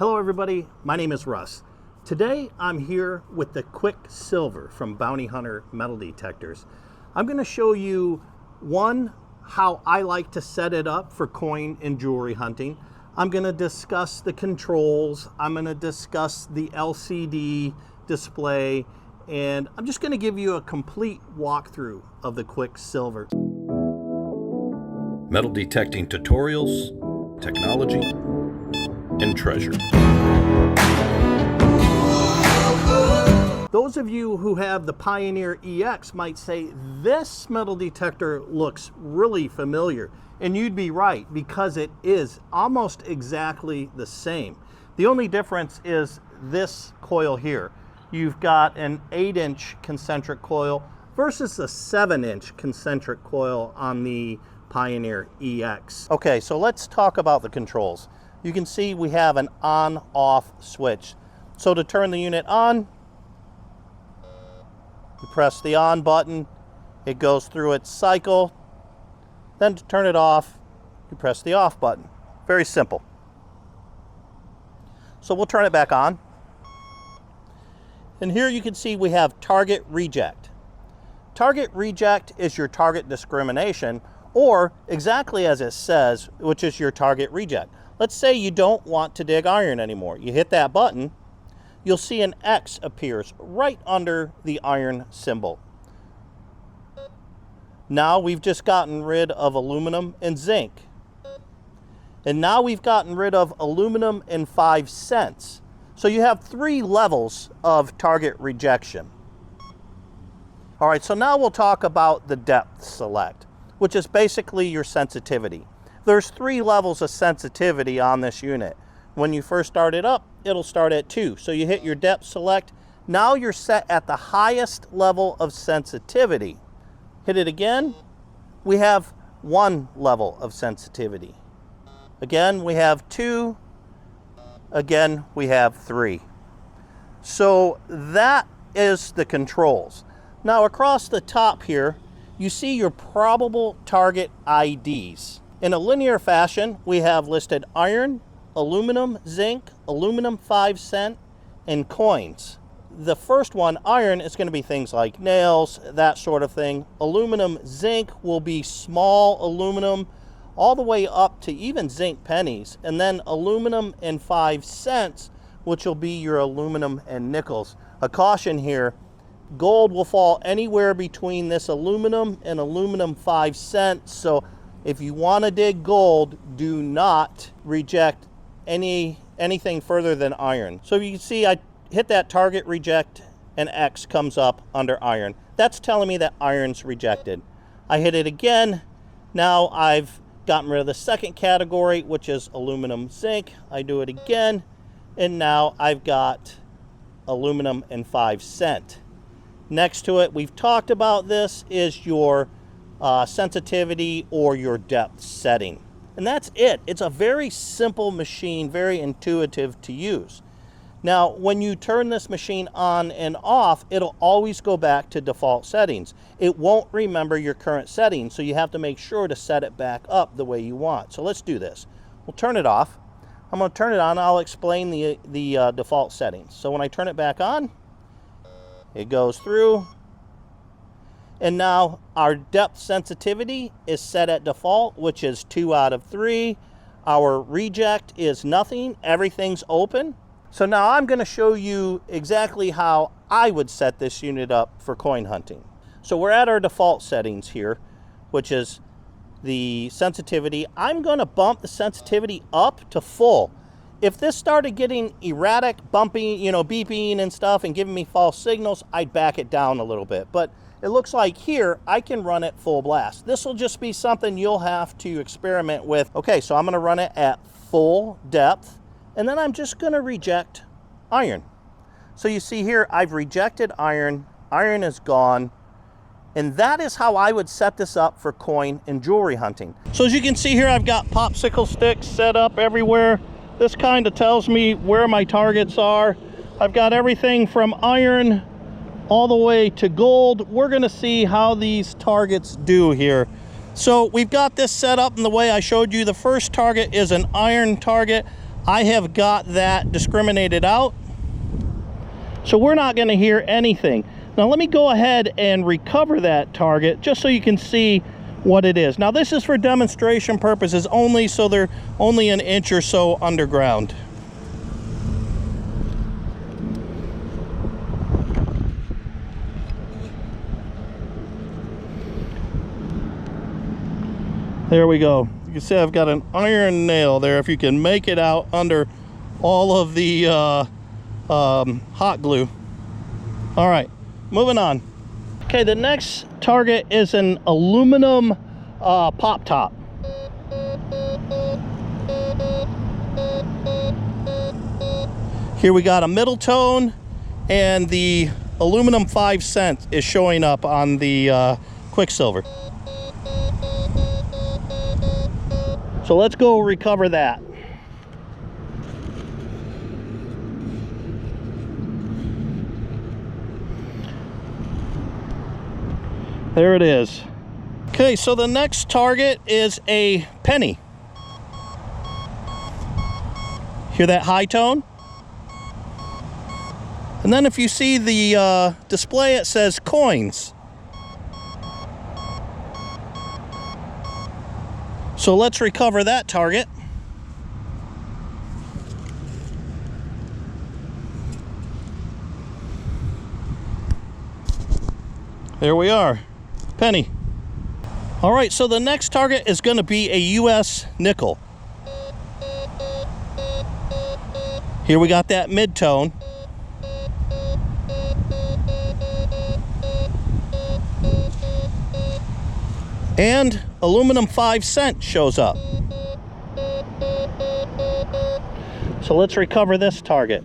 Hello everybody, my name is Russ. Today I'm here with the Quicksilver from Bounty Hunter Metal Detectors. I'm going to show you how I like to set it up for coin and jewelry hunting. I'm going to discuss the controls, I'm going to discuss the LCD display, and I'm just going to give you a complete walkthrough of the Quicksilver. Metal detecting tutorials, technology, and treasure. Those of you who have the Pioneer EX might say, this metal detector looks really familiar. And you'd be right, because it is almost exactly the same. The only difference is this coil here. You've got an 8-inch concentric coil versus a 7-inch concentric coil on the Pioneer EX. Okay, so let's talk about the controls. You can see we have an on-off switch. So to turn the unit on, you press the on button, it goes through its cycle. Then to turn it off, you press the off button. Very simple. So we'll turn it back on. And here you can see we have target reject. Target reject is your target discrimination, or exactly as it says, which is your target reject. Let's say you don't want to dig iron anymore. You hit that button, you'll see an X appears right under the iron symbol. Now we've just gotten rid of aluminum and zinc. And now we've gotten rid of aluminum and 5 cents. So you have 3 levels of target rejection. All right, so now we'll talk about the depth select, which is basically your sensitivity. There's 3 levels of sensitivity on this unit. When you first start it up, it'll start at 2. So you hit your depth select. Now you're set at the highest level of sensitivity. Hit it again, we have 1 level of sensitivity. Again, we have 2. Again, we have 3. So that is the controls. Now across the top here, you see your probable target IDs. In a linear fashion, we have listed iron, aluminum, zinc, aluminum 5 cent, and coins. The first one, iron, is going to be things like nails, that sort of thing. Aluminum, zinc will be small aluminum, all the way up to even zinc pennies. And then aluminum and 5 cents, which will be your aluminum and nickels. A caution here, gold will fall anywhere between this aluminum and aluminum 5 cents. So if you want to dig gold, do not reject anything further than iron. So you can see I hit that target reject and X comes up under iron. That's telling me that iron's rejected. I hit it again. Now I've gotten rid of the second category, which is aluminum zinc. I do it again, and now I've got aluminum and 5 cent. Next to it, we've talked about this, is your sensitivity or your depth setting. And that's it. It's a very simple machine, very intuitive to use. Now, when you turn this machine on and off, it'll always go back to default settings. It won't remember your current settings, so you have to make sure to set it back up the way you want. So let's do this. We'll turn it off. I'm going to turn it on. I'll explain the default settings. So when I turn it back on, it goes through. And now our depth sensitivity is set at default, which is 2 out of 3. Our reject is nothing. Everything's open. So now I'm going to show you exactly how I would set this unit up for coin hunting. So we're at our default settings here, which is the sensitivity. I'm going to bump the sensitivity up to full. If this started getting erratic, bumping, beeping and stuff and giving me false signals, I'd back it down a little bit. But it looks like here I can run it full blast. This will just be something you'll have to experiment with. Okay, so I'm going to run it at full depth, and then I'm just going to reject iron. So you see here, I've rejected iron. Iron is gone. And that is how I would set this up for coin and jewelry hunting. So as you can see here, I've got popsicle sticks set up everywhere. This kind of tells me where my targets are. I've got everything from iron all the way to gold. We're going to see how these targets do here. So we've got this set up in the way I showed you. The first target is an iron target. I have got that discriminated out. So we're not going to hear anything. Now let me go ahead and recover that target just so you can see what it is. Now this is for demonstration purposes only, so they're only an inch or so underground. There we go. You can see I've got an iron nail there, if you can make it out under all of the hot glue. All right, moving on. Okay, the next target is an aluminum pop top. Here we got a middle tone, and the aluminum 5 cent is showing up on the Quicksilver. So let's go recover that. There it is. Okay, so the next target is a penny. Hear that high tone? And then if you see the display, it says coins. So let's recover that target. There we are, penny. All right, so the next target is going to be a US nickel. Here we got that mid-tone. And aluminum 5 cent shows up. So let's recover this target.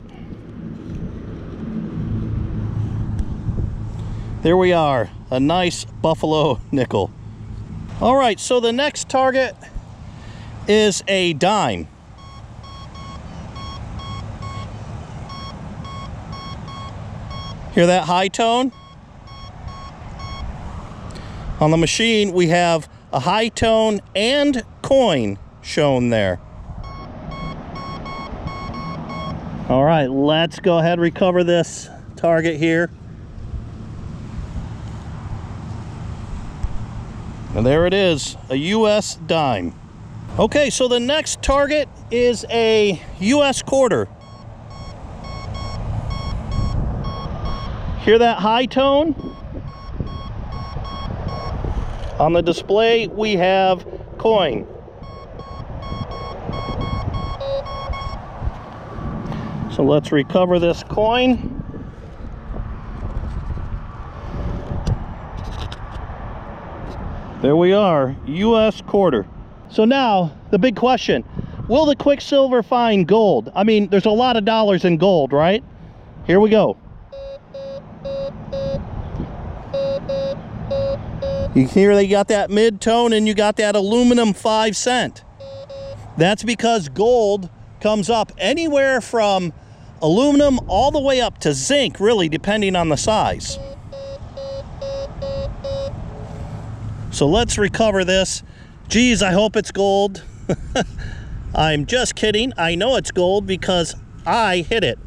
There we are, a nice buffalo nickel. All right, so the next target is a dime. Hear that high tone? On the machine, we have a high tone and coin shown there. All right, let's go ahead and recover this target here. And there it is, a US dime. Okay, so the next target is a US quarter. Hear that high tone? On the display, we have coin. So let's recover this coin. There we are, US quarter. So now, the big question, will the Quicksilver find gold? I mean, there's a lot of dollars in gold, right? Here we go. You hear they got that mid-tone and you got that aluminum 5 cent. That's because gold comes up anywhere from aluminum all the way up to zinc, really, depending on the size. So let's recover this. Geez, I hope it's gold. I'm just kidding. I know it's gold because I hit it.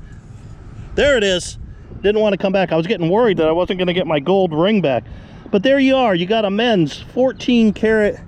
There it is. Didn't want to come back. I was getting worried that I wasn't going to get my gold ring back. But there you are. You got a men's 14 karat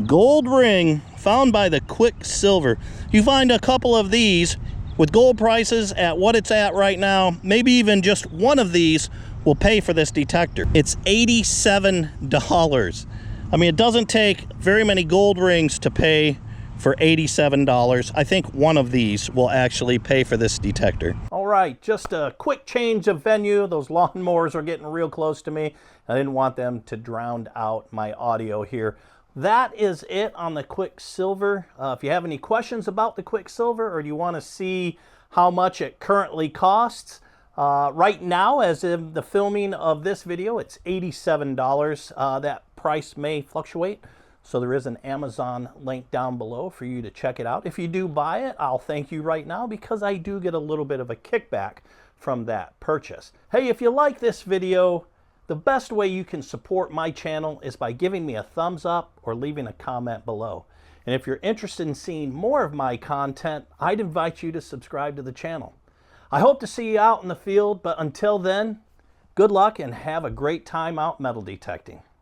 gold ring found by the Quicksilver. You find a couple of these with gold prices at what it's at right now. Maybe even just one of these will pay for this detector. It's $87. I mean, it doesn't take very many gold rings to pay for $87. I think one of these will actually pay for this detector. All right, just a quick change of venue. Those lawnmowers are getting real close to me. I didn't want them to drown out my audio here. That is it on the Quicksilver. If you have any questions about the Quicksilver, or you want to see how much it currently costs, right now, as of the filming of this video, it's $87. That price may fluctuate, so there is an Amazon link down below for you to check it out. If you do buy it, I'll thank you right now because I do get a little bit of a kickback from that purchase. Hey, if you like this video, the best way you can support my channel is by giving me a thumbs up or leaving a comment below. And if you're interested in seeing more of my content, I'd invite you to subscribe to the channel. I hope to see you out in the field, but until then, good luck and have a great time out metal detecting.